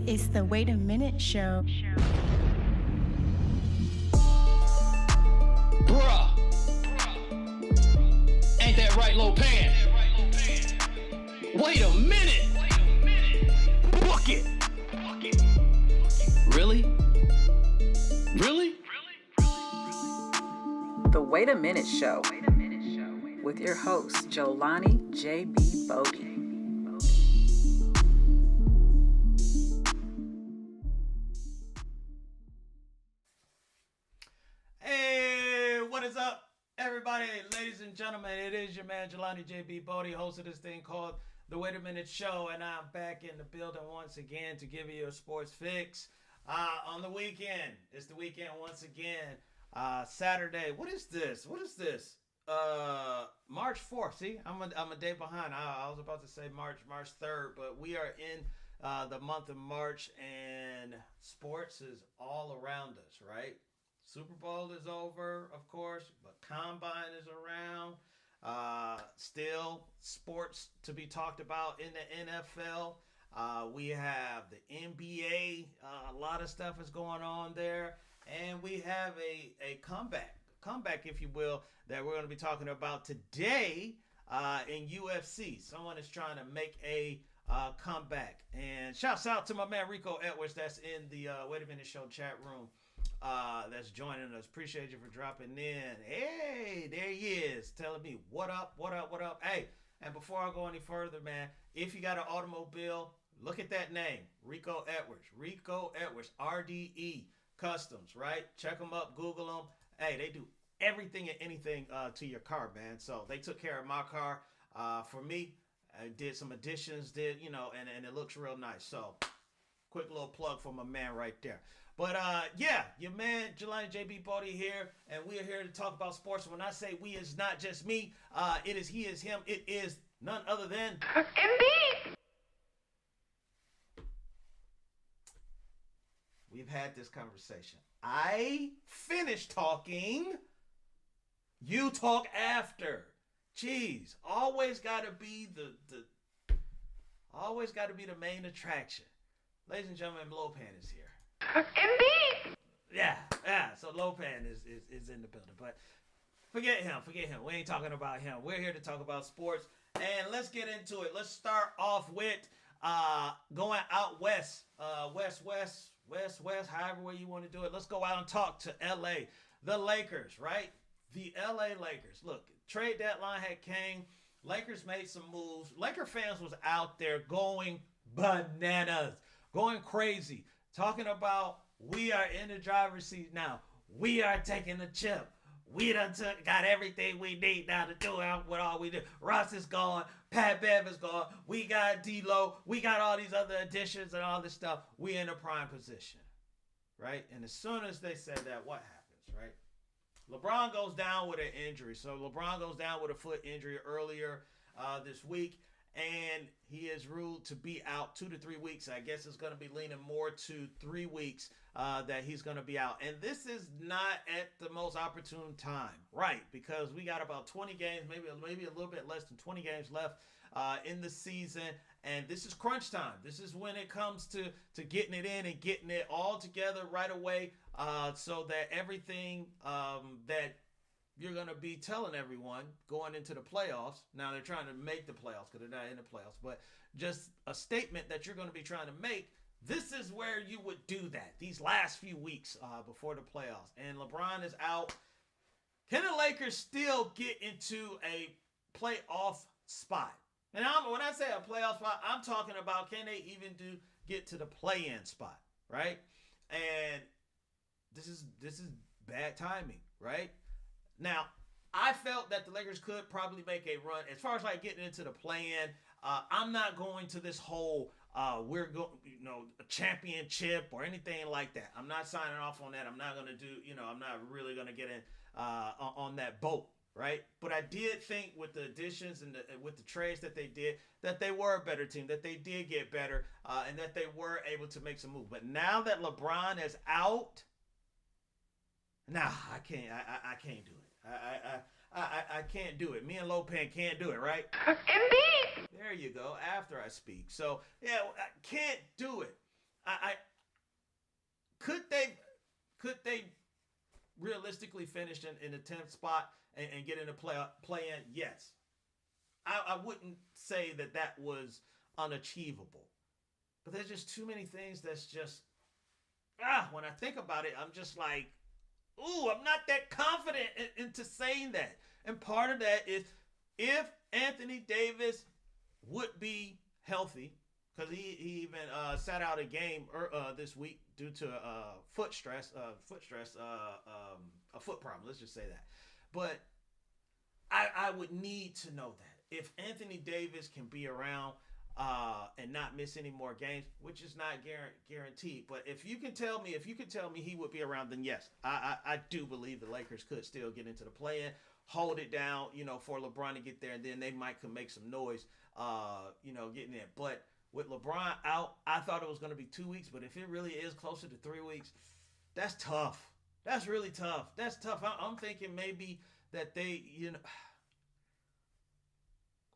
It's the Wait a Minute Show. Bruh, ain't that right, Lopan? Wait a minute. Book it. Really? Really? The Wait a Minute Show with your host, Jolani J.B. Bodie. Hey, what is up, everybody? Ladies and gentlemen, it is your man, Jolani J.B. Bodie, host of this thing called The Wait a Minute Show, and I'm back in the building once again to give you a sports fix on the weekend. It's the weekend once again. Saturday. What is this? March 4th. See, I'm a day behind. I was about to say March 3rd, but we are in the month of March, and sports is all around us, right? Super Bowl is over, of course, but Combine is around. Still sports to be talked about in the NFL. We have the NBA. A lot of stuff is going on there. And we have a comeback, if you will, that we're going to be talking about today in UFC. Someone is trying to make a comeback. And shouts out to my man Rico Edwards that's in the Wait a Minute Show chat room. That's joining us. Appreciate you for dropping in. Hey, there he is, telling me what up. Hey, and before I go any further, man, if you got an automobile, look at that name, Rico Edwards, RDE Customs, right? Check them up, Google them. Hey, they do everything and anything to your car, man. So they took care of my car for me. I did some additions, and it looks real nice. So quick little plug for my man right there. But yeah, your man Jelani JB Bodie here, and we are here to talk about sports. When I say we, it's not just me. It is he, is him. It is none other than Indeed. We've had this conversation. I finished talking. You talk after. Jeez, always gotta be the main attraction. Ladies and gentlemen, Lopan is here. Indeed. Yeah. So Lopan is in the building, but forget him. We ain't talking about him. We're here to talk about sports, and let's get into it. Let's start off with going out west, west, however way you want to do it. Let's go out and talk to L.A. The Lakers, right? The L.A. Lakers. Look, trade deadline had came. Lakers made some moves. Laker fans was out there going bananas, going crazy, talking about we are in the driver's seat now. We are taking the chip. We got everything we need now to do what all we do. Russ is gone. Pat Bev is gone. We got D-Lo. We got all these other additions and all this stuff. We in a prime position, right? And as soon as they said that, what happens, right? LeBron goes down with an injury. So LeBron goes down with a foot injury earlier this week, and he is ruled to be out 2 to 3 weeks. I guess it's going to be leaning more to 3 weeks that he's going to be out. And this is not at the most opportune time, right? Because we got about 20 games, maybe a little bit less than 20 games left in the season. And this is crunch time. This is when it comes to getting it in and getting it all together right away so that everything that you're going to be telling everyone going into the playoffs. Now they're trying to make the playoffs because they're not in the playoffs, but just a statement that you're going to be trying to make. This is where you would do that these last few weeks before the playoffs. And LeBron is out. Can the Lakers still get into a playoff spot? And when I say a playoff spot, I'm talking about can they even get to the play-in spot, right? And this is bad timing, right? Now, I felt that the Lakers could probably make a run. As far as like getting into the play-in, I'm not going to this whole we're going, a championship or anything like that. I'm not signing off on that. I'm not going to do, I'm not really going to get in on that boat, right? But I did think with the additions and with the trades that they did, that they were a better team, that they did get better, and that they were able to make some moves. But now that LeBron is out, I can't do it. I can't do it. Me and Lopan can't do it, right? Indeed. There you go. After I speak. So, yeah, I can't do it. I could they realistically finish in the 10th spot and get in the play in? Yes. I wouldn't say that was unachievable. But there's just too many things that's just when I think about it, I'm just like, ooh, I'm not that confident into saying that. And part of that is if Anthony Davis would be healthy, because he even sat out a game this week due to a foot problem. Let's just say that. But I would need to know that if Anthony Davis can be around and not miss any more games, which is not guaranteed. But if you can tell me he would be around, then yes, I do believe the Lakers could still get into the play-in, hold it down, for LeBron to get there, and then they could make some noise, getting in. But with LeBron out, I thought it was going to be 2 weeks, but if it really is closer to 3 weeks, that's tough. That's really tough. That's tough. I'm thinking maybe that they,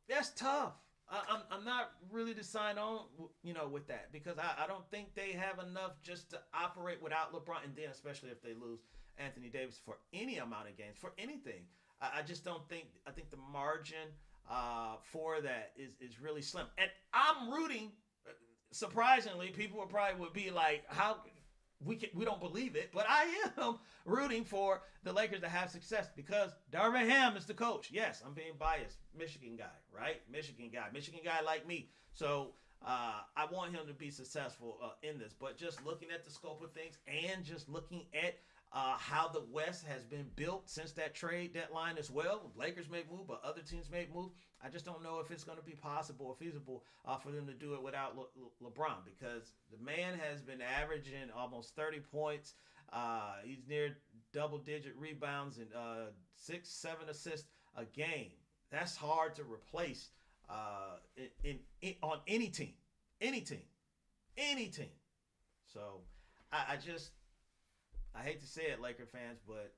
that's tough. I'm not really to sign on, with that, because I don't think they have enough just to operate without LeBron, and then especially if they lose Anthony Davis for any amount of games, for anything. I just don't think. I think the margin for that is really slim, and I'm rooting. Surprisingly, people would be like, "How we don't believe it," but I am rooting for the Lakers to have success because Darvin Ham is the coach. Yes, I'm being biased. Michigan guy, right? Michigan guy like me. So I want him to be successful in this. But just looking at the scope of things and just looking at how the West has been built since that trade deadline as well. Lakers may move, but other teams may move. I just don't know if it's going to be possible or feasible for them to do it without LeBron, because the man has been averaging almost 30 points. He's near double-digit rebounds and 6-7 assists a game. That's hard to replace on any team. So I hate to say it, Laker fans, but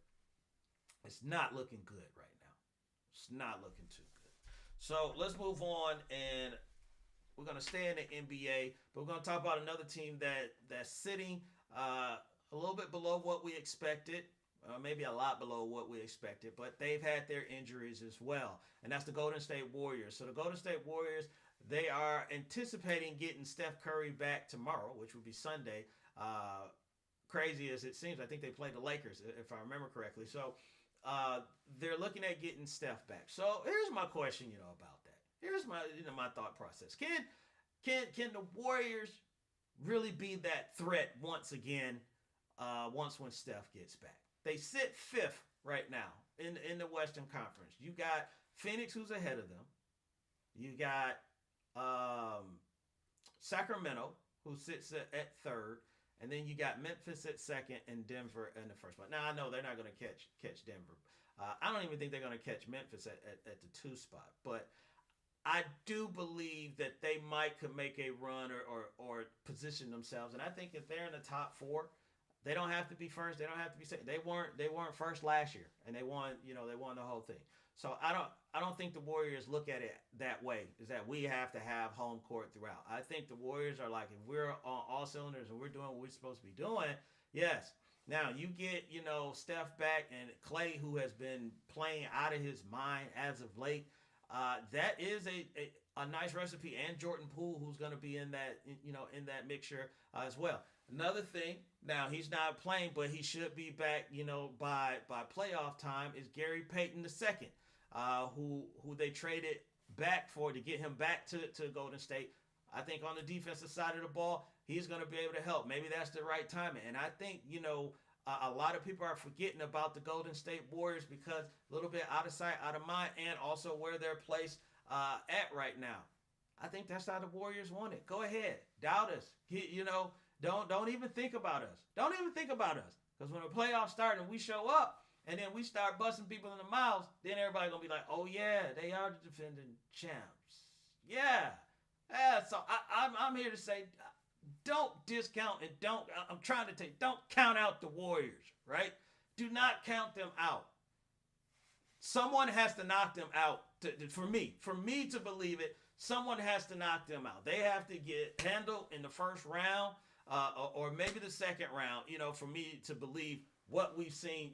it's not looking good right now. It's not looking too good. So let's move on, and we're going to stay in the NBA, but we're going to talk about another team that's sitting a little bit below what we expected, maybe a lot below what we expected, but they've had their injuries as well, and that's the Golden State Warriors. So the Golden State Warriors, they are anticipating getting Steph Curry back tomorrow, which would be Sunday. Crazy as it seems, I think they play the Lakers, if I remember correctly. So they're looking at getting Steph back. So here's my question, about that. Here's my, my thought process. Can the Warriors really be that threat once again? When Steph gets back, they sit 5th right now in the Western Conference. You got Phoenix, who's ahead of them. You got Sacramento, who sits at 3rd. And then you got Memphis at 2nd and Denver in the 1st spot. Now, I know they're not going to catch Denver. I don't even think they're going to catch Memphis at the 2 spot. But I do believe that they could make a run or position themselves. And I think if they're in the top 4, they don't have to be first. They don't have to be second. They weren't first last year, and they won the whole thing. So I don't think the Warriors look at it that way, is that we have to have home court throughout. I think the Warriors are like, if we're on all cylinders and we're doing what we're supposed to be doing, yes. Now, you get, Steph back and Clay, who has been playing out of his mind as of late. That is a nice recipe, and Jordan Poole, who's going to be in that, in that mixture as well. Another thing, now he's not playing, but he should be back, by playoff time, is Gary Payton II. Who they traded back for to get him back to Golden State. I think on the defensive side of the ball, he's going to be able to help. Maybe that's the right timing. And I think, a lot of people are forgetting about the Golden State Warriors because a little bit out of sight, out of mind, and also where they're placed at right now. I think that's how the Warriors want it. Go ahead. Doubt us. Don't even think about us. Don't even think about us. Because when the playoffs start and we show up, and then we start busting people in the mouths, then everybody's going to be like, oh, yeah, they are the defending champs. Yeah. So I'm here to say, don't discount and don't count out the Warriors, right? Do not count them out. Someone has to knock them out. For me to believe it, someone has to knock them out. They have to get handled in the first round or maybe the second round, for me to believe what we've seen,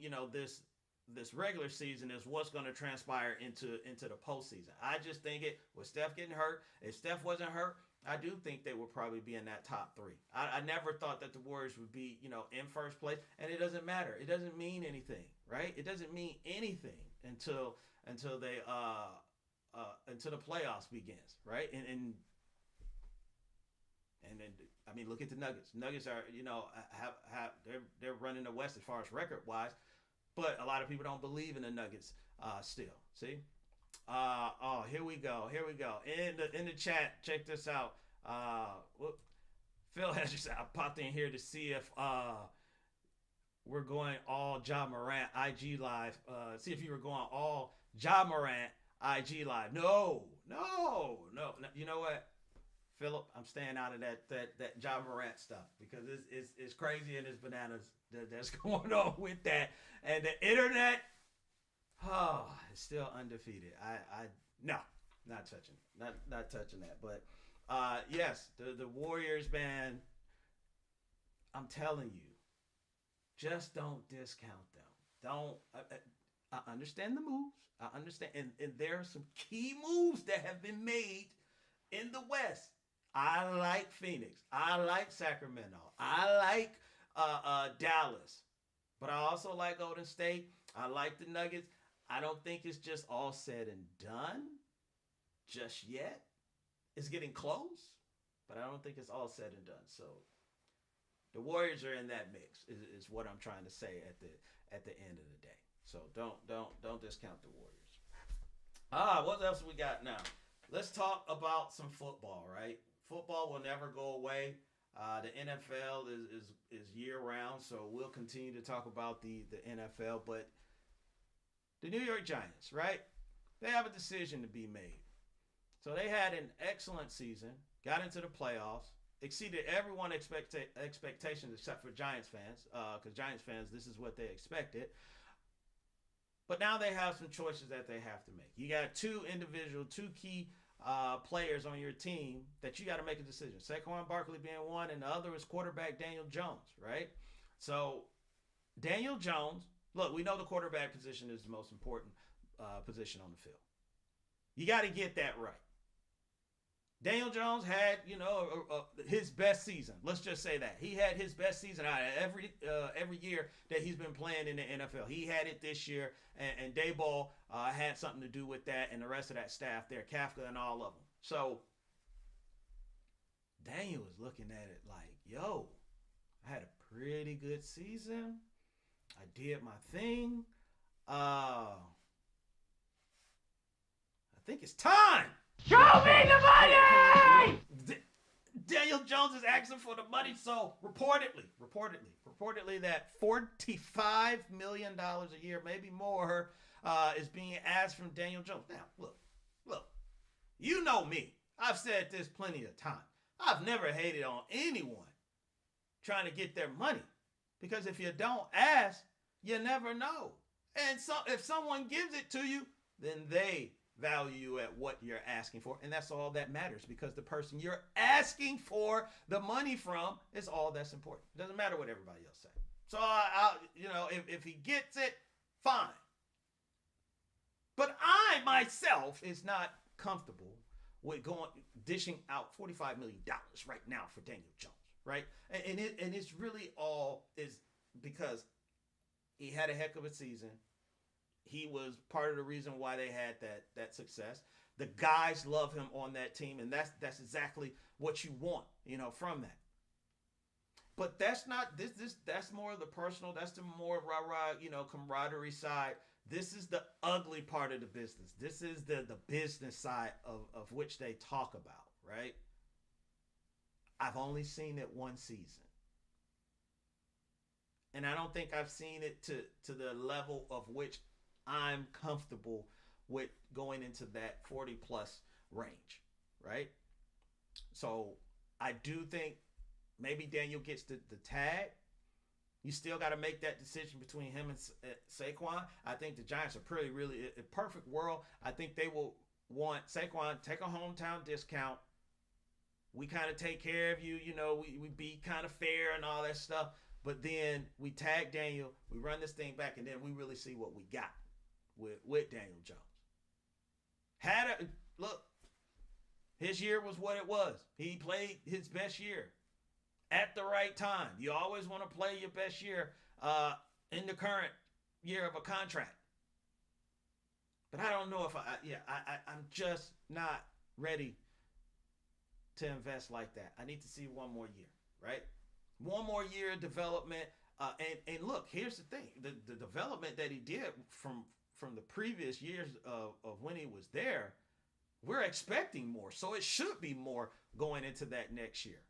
this regular season is what's going to transpire into the postseason. I just think it with Steph getting hurt. If Steph wasn't hurt, I do think they would probably be in that top three. I never thought that the Warriors would be, in first place, and it doesn't matter. It doesn't mean anything, right? It doesn't mean anything until they until the playoffs begins, right? And then I mean, look at the Nuggets. Nuggets are, they're running the West as far as record wise, but a lot of people don't believe in the Nuggets still. See. Here we go. In the chat, check this out. Phil has just popped in here to see if we're going all Ja Morant IG live. See if you were going all Ja Morant IG live. No. You know what, Philip? I'm staying out of that Ja Morant stuff because it's crazy and it's bananas that's going on with that, and the internet. Oh, it's still undefeated. No, not touching that. But yes, the Warriors, man. I'm telling you, just don't discount them. Don't. I understand the moves. I understand, and there are some key moves that have been made in the West. I like Phoenix. I like Sacramento. I like Dallas, but I also like Golden State. I like the Nuggets. I don't think it's just all said and done just yet. It's getting close, but I don't think it's all said and done. So the Warriors are in that mix is what I'm trying to say at the end of the day. So don't discount the Warriors. What else we got now? Let's talk about some football, right? Football will never go away. The NFL is year round, so we'll continue to talk about the NFL, but the New York Giants, right? They have a decision to be made. So they had an excellent season, got into the playoffs, exceeded everyone's expectations except for Giants fans, because Giants fans, this is what they expected. But now they have some choices that they have to make. You got two key players on your team that you got to make a decision. Saquon Barkley being one, and the other is quarterback Daniel Jones, right? So Daniel Jones, look, we know the quarterback position is the most important position on the field. You got to get that right. Daniel Jones had, his best season. Let's just say that. He had his best season out of every year that he's been playing in the NFL. He had it this year, and Daboll had something to do with that, and the rest of that staff there, Kafka and all of them. So Daniel was looking at it like, yo, I had a pretty good season. I did my thing. I think it's time. Show me the money! Daniel Jones is asking for the money. So reportedly that $45 million a year, maybe more, is being asked from Daniel Jones. Now, look, you know me. I've said this plenty of times. I've never hated on anyone trying to get their money, because if you don't ask, you never know. And so if someone gives it to you, then they value you at what you're asking for. And that's all that matters, because the person you're asking for the money from is all that's important. It doesn't matter what everybody else says. So, if he gets it, fine. But I myself is not comfortable with dishing out $45 million right now for Daniel Jones, right? And it's really all is because he had a heck of a season. He was part of the reason why they had that success. The guys love him on that team, and that's exactly what you want, from that. But that's not this. That's more of the personal. That's the more rah-rah, camaraderie side. This is the ugly part of the business. This is the business side of which they talk about, right? I've only seen it one season. And I don't think I've seen it to the level of which I'm comfortable with going into that 40 plus range, right? So I do think maybe Daniel gets the tag. You still got to make that decision between him and Saquon. I think the Giants are really a perfect world. I think they will want Saquon take a hometown discount we kind of take care of you. We be kind of fair and all that stuff. But then we tag Daniel, we run this thing back, and then we really see what we got with Daniel Jones. Look, his year was what it was. He played his best year at the right time. You always want to play your best year in the current year of a contract. But I don't know if I'm just not ready to invest like that. I need to see one more year, right? One more year of development. And look, here's the thing. The development that he did from the previous years of when he was there, we're expecting more. So it should be more going into that next year.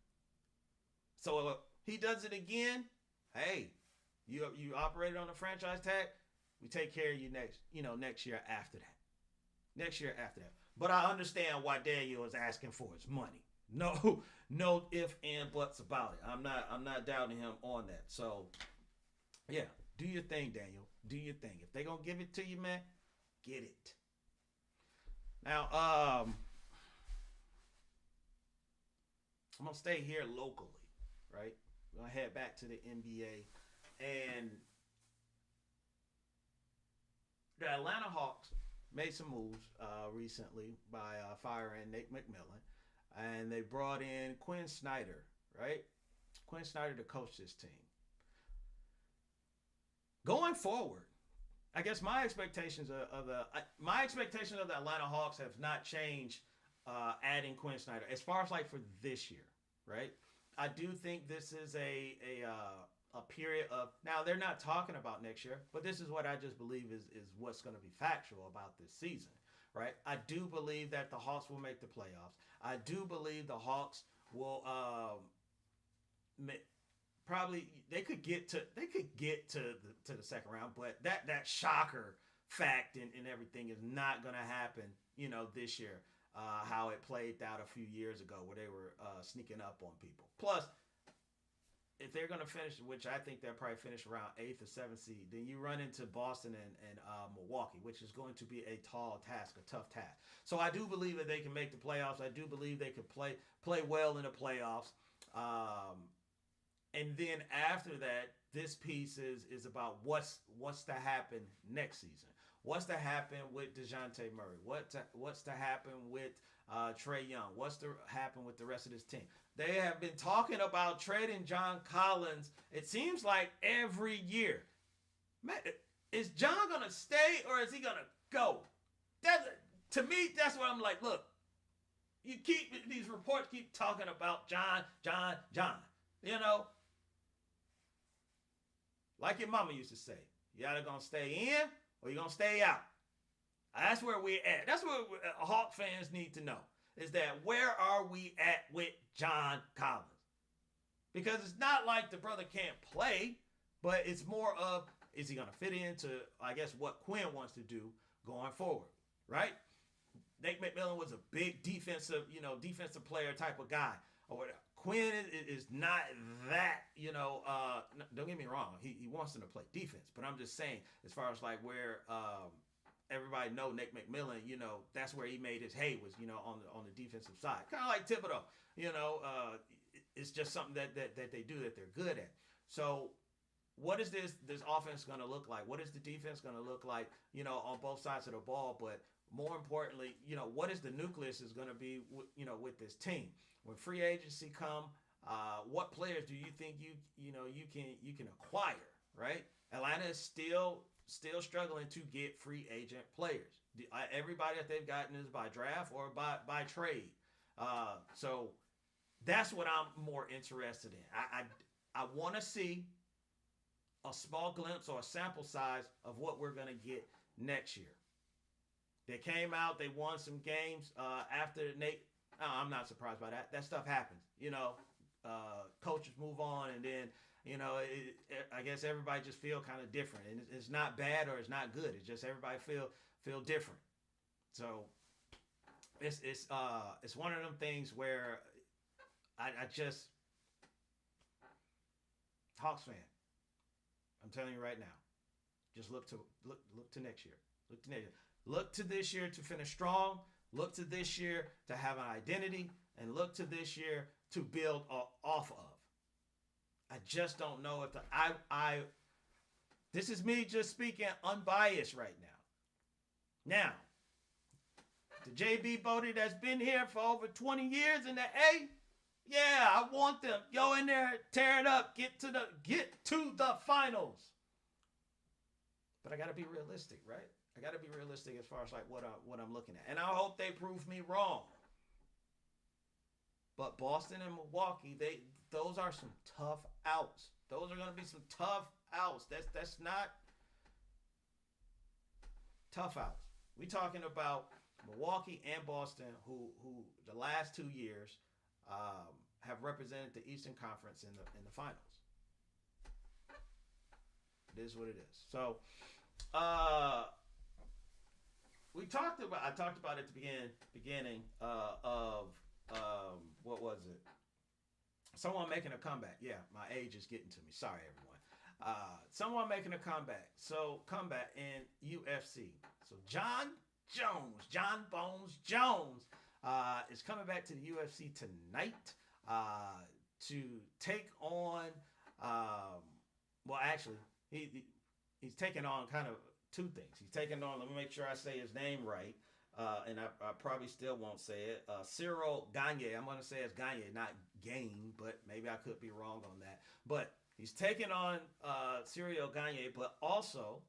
So he does it again. Hey, you operated on the franchise tag. We take care of you next year after that. Next year after that. But I understand why Daniel is asking for his money. No if and buts about it. I'm not doubting him on that. So yeah, do your thing, Daniel. Do your thing. If they're gonna give it to you, man, get it. Now, I'm gonna stay here locally, right? We're gonna head back to the NBA, and the Atlanta Hawks made some moves recently by firing Nate McMillan, and they brought in Quinn Snyder, right? Quinn Snyder to coach this team. Going forward, I guess my expectations of the Atlanta Hawks have not changed. Adding Quinn Snyder as far as like for this year, right? I do think this is a period of, now they're not talking about next year, but this is what I just believe is what's going to be factual about this season, right? I do believe that the Hawks will make the playoffs. I do believe the Hawks will probably they could get to the second round, but that shocker fact and everything is not going to happen, this year. How it played out a few years ago where they were sneaking up on people. Plus, if they're going to finish, which I think they'll probably finish around 8th or 7th seed, then you run into Boston and Milwaukee, which is going to be a tall task, a tough task. So I do believe that they can make the playoffs. I do believe they could play well in the playoffs. And then after that, this piece is about what's to happen next season. What's to happen with DeJounte Murray? What's to happen with Trae Young? What's to happen with the rest of this team? They have been talking about trading John Collins, it seems like every year. Man, is John going to stay or is he going to go? To me, that's what I'm like, look, these reports keep talking about John. Like your mama used to say, you either going to stay in or you're going to stay out. That's where we're at. That's what Hawk fans need to know, is that where are we at with John Collins? Because it's not like the brother can't play, but it's more of, is he going to fit into, I guess, what Quinn wants to do going forward, right? Nate McMillan was a big defensive player type of guy. Or whatever. Quinn is not that, don't get me wrong. He wants them to play defense, but I'm just saying, as far as like where everybody know Nick McMillan, that's where he made his hay was, on the defensive side. Kind of like Thibodeau, it's just something that they do that they're good at. So what is this offense going to look like? What is the defense going to look like, on both sides of the ball? But more importantly, what is the nucleus is going to be, with this team? When free agency come, what players do you think you can acquire, right? Atlanta is still struggling to get free agent players. Everybody that they've gotten is by draft or by trade. So that's what I'm more interested in. I want to see a small glimpse or a sample size of what we're going to get next year. They came out, they won some games after Nate. I'm not surprised by that. That stuff happens. Coaches move on, and then, I guess everybody just feel kind of different. And it's not bad or it's not good. It's just everybody feel different. So it's one of them things where I just, Hawks fan, I'm telling you right now, just look to next year. Look to next year. Look to this year to finish strong. Look to this year to have an identity, and look to this year to build off of. I just don't know if this is me just speaking unbiased right now. Now, the JB Bodie that's been here for over 20 years in the A, yeah, I want them. Go in there, tear it up, get to the finals. But I got to be realistic, right? I got to be realistic as far as like what I'm looking at. And I hope they prove me wrong. But Boston and Milwaukee, those are some tough outs. Those are going to be some tough outs. That's not tough outs. We talking about Milwaukee and Boston, who the last 2 years have represented the Eastern Conference in the finals. It is what it is. So, I talked about at the beginning of what was it? Someone making a comeback. Yeah, my age is getting to me. Sorry, everyone. Someone making a comeback. So, comeback in UFC. So, Jon Bones Jones, is coming back to the UFC tonight to take on. Well, actually, he's taking on kind of two things. He's taking on. Let me make sure I say his name right. And I probably still won't say it. Cyril Gane. I'm going to say it's Gane, not Gain, but maybe I could be wrong on that. But he's taking on Cyril Gane, but also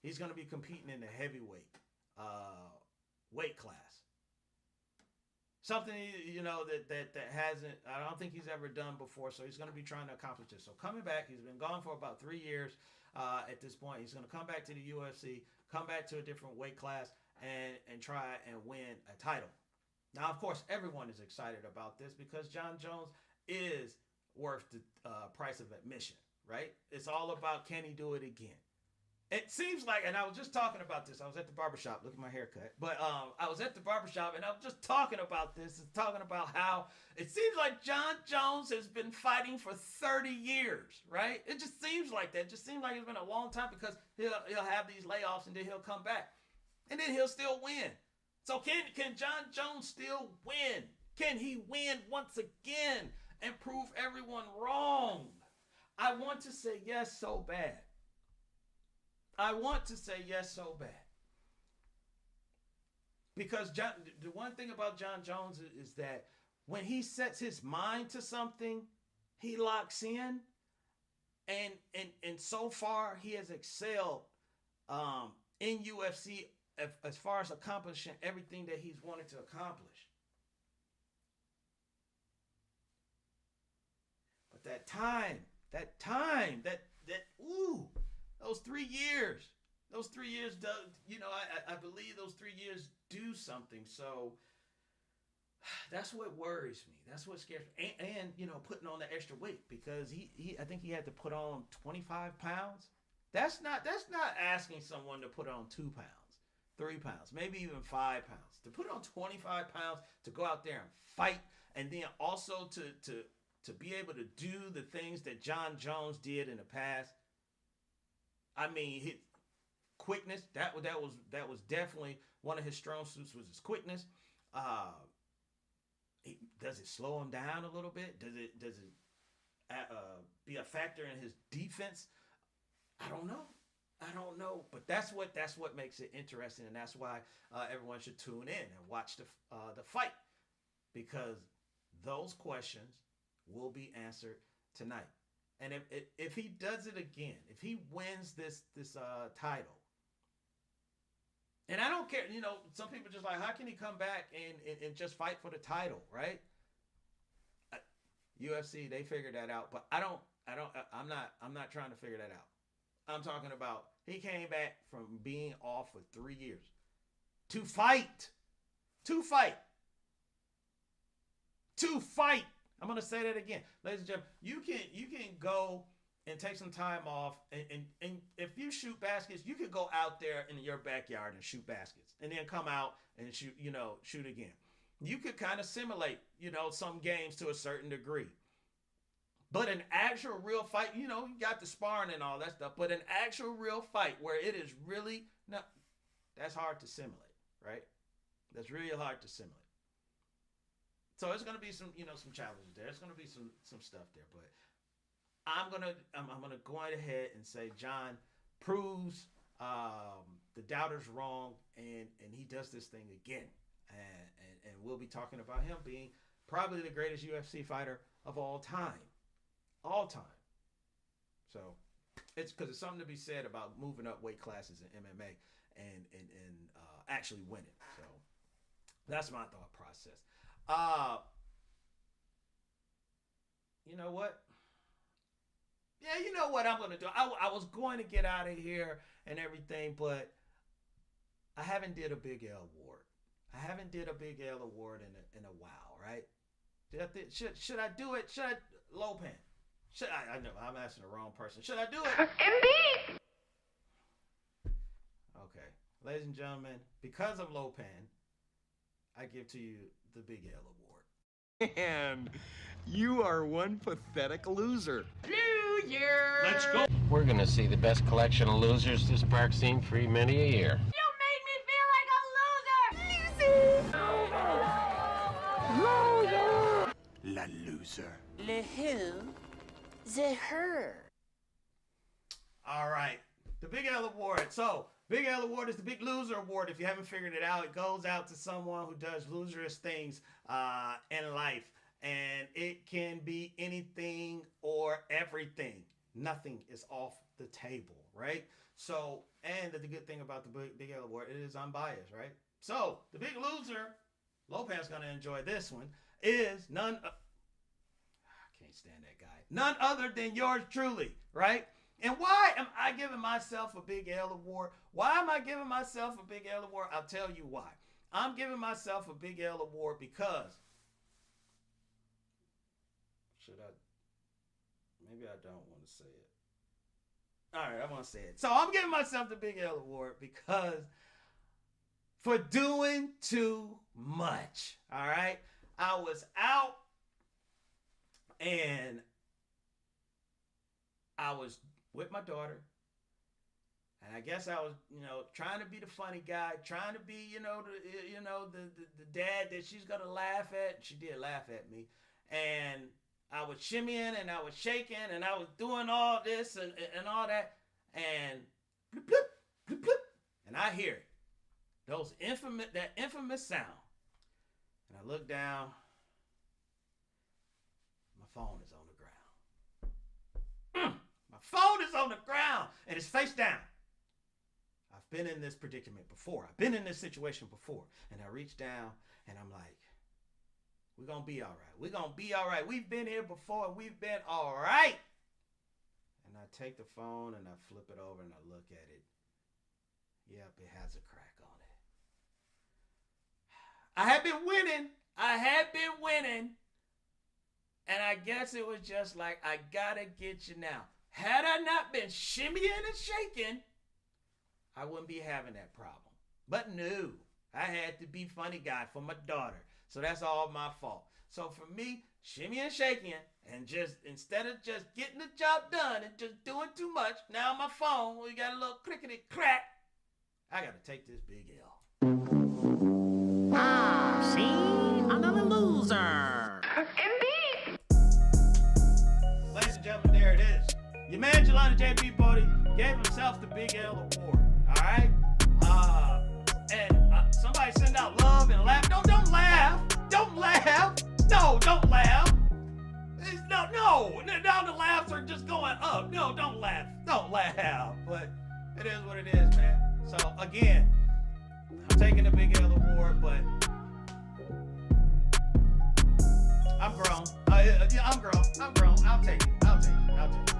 he's going to be competing in the heavyweight weight class. Something, that hasn't, I don't think he's ever done before, so he's going to be trying to accomplish this. So coming back, he's been gone for about 3 years at this point. He's going to come back to the UFC, come back to a different weight class, and try and win a title. Now, of course, everyone is excited about this because Jon Jones is worth the price of admission, right? It's all about, can he do it again? It seems like, and I was just talking about this. I was at the barbershop. Look at my haircut. But I was at the barbershop, and I was just talking about this. And talking about how it seems like Jon Jones has been fighting for 30 years, right? It just seems like that. It just seems like it's been a long time because he'll have these layoffs, and then he'll come back. And then he'll still win. So can Jon Jones still win? Can he win once again and prove everyone wrong? I want to say yes so bad. I want to say yes so bad. Because the one thing about Jon Jones is that when he sets his mind to something, he locks in. And so far, he has excelled in UFC as far as accomplishing everything that he's wanted to accomplish. But that time, those 3 years, I believe those 3 years do something. So that's what worries me. That's what scares me. And putting on the extra weight because I think he had to put on 25 pounds. That's not asking someone to put on 2 pounds, 3 pounds, maybe even 5 pounds. To put on 25 pounds to go out there and fight, and then also to be able to do the things that Jon Jones did in the past. I mean, his quickness, that was definitely one of his strong suits was his quickness. Does it slow him down a little bit? Does it be a factor in his defense? I don't know. But that's what makes it interesting, and that's why everyone should tune in and watch the fight, because those questions will be answered tonight. And if he does it again, if he wins this title, and I don't care, some people just like, how can he come back and just fight for the title, right? UFC, they figured that out, but I'm not trying to figure that out. I'm talking about he came back from being off for 3 years to fight. I'm going to say that again. Ladies and gentlemen, you can go and take some time off, and if you shoot baskets, you could go out there in your backyard and shoot baskets, and then come out and shoot again. You could kind of simulate, some games to a certain degree. But an actual real fight, you got the sparring and all that stuff, but an actual real fight where it is really, that's hard to simulate, right? That's really hard to simulate. So it's gonna be some, some challenges there. It's gonna be some stuff there, but I'm gonna go ahead and say Jon proves the doubters wrong, and he does this thing again, and we'll be talking about him being probably the greatest UFC fighter of all time. So it's because it's something to be said about moving up weight classes in MMA and actually winning. So that's my thought process. You know what? Yeah, you know what I'm going to do? I was going to get out of here and everything, but I haven't did a Big L award. I haven't did a Big L award in a while, right? Should I do it? Should I? Lopan. Should I know I'm asking the wrong person. Should I do it? Indeed. Okay. Ladies and gentlemen, because of Lopan, I give to you the Big L award. And you are one pathetic loser. Loser. Let's go. We're gonna see the best collection of losers this park's seen for many a year. You made me feel like a loser. Loser. La loser. Le who? The her. All right. The Big L award. So, Big L award is the Big Loser award. If you haven't figured it out, it goes out to someone who does loserous things in life. And it can be anything or everything. Nothing is off the table, right? So, and the good thing about the Big L award, it is unbiased, right? So, the Big Loser, Lopan's going to enjoy this one, is I can't stand that guy. None other than yours truly, right? And why am I giving myself a Big L award? Why am I giving myself a Big L award? I'll tell you why. I'm giving myself a Big L award because maybe I don't want to say it. All right, I want to say it. So I'm giving myself the Big L award because for doing too much. All right. I was out and I was with my daughter. And I guess I was, trying to be the funny guy, trying to be, the dad that she's going to laugh at. She did laugh at me. And I was shimmying and I was shaking and I was doing all this and all that. And bloop, bloop, bloop, bloop, and I hear it. That infamous sound. And I look down. My phone is on the ground. My phone is on the ground and it's face down. I've been in this predicament before. I've been in this situation before. And I reach down and I'm like, we're going to be all right. We're going to be all right. We've been here before. We've been all right. And I take the phone and I flip it over and I look at it. Yep, it has a crack on it. I had been winning. And I guess it was just like, I got to get you now. Had I not been shimmying and shaking, I wouldn't be having that problem. But no, I had to be funny guy for my daughter. So that's all my fault. So for me, shimmy and shaking, and just instead of just getting the job done and just doing too much, now my phone, we got a little clickety crack. I got to take this Big L. Ah, see? Another loser. Indeed. Ladies and gentlemen, there it is. Your man, Jelani JB Bodie, gave himself the Big L award. All right? Somebody send out love and laugh. Don't laugh. Don't laugh. No, don't laugh. No. Now the laughs are just going up. No, don't laugh. Don't laugh. But it is what it is, man. So again, I'm taking the Big L award, but I'm grown. I'm grown. I'll take it.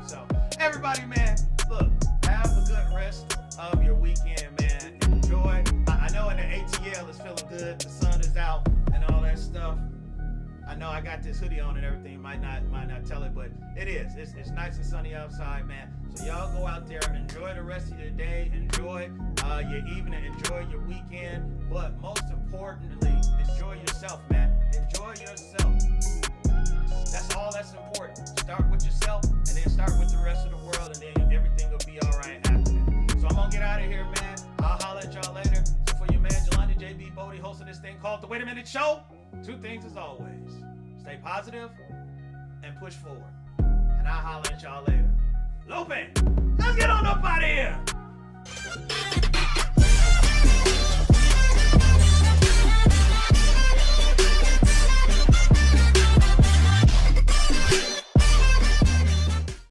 So everybody, man, look, have a good rest of your weekend, man. Enjoy. I know in the ATL it's feeling good. The sun is out and all that stuff. I know I got this hoodie on and everything. Might not tell it, but it is. It's nice and sunny outside, man. So y'all go out there, enjoy the rest of your day, enjoy your evening, enjoy your weekend. But most importantly, enjoy yourself, man. Enjoy yourself. That's all that's important. Start with yourself, and then start with the rest of the world, and then everything will be all right after that. So I'm gonna get out of here, man. I'll holler at y'all later. So for your man, Jelani JB Bodie, hosting this thing call it the Wait a Minute Show. Two things as always. Stay positive and push forward. And I'll holler at y'all later. Lope, let's get on up out of here.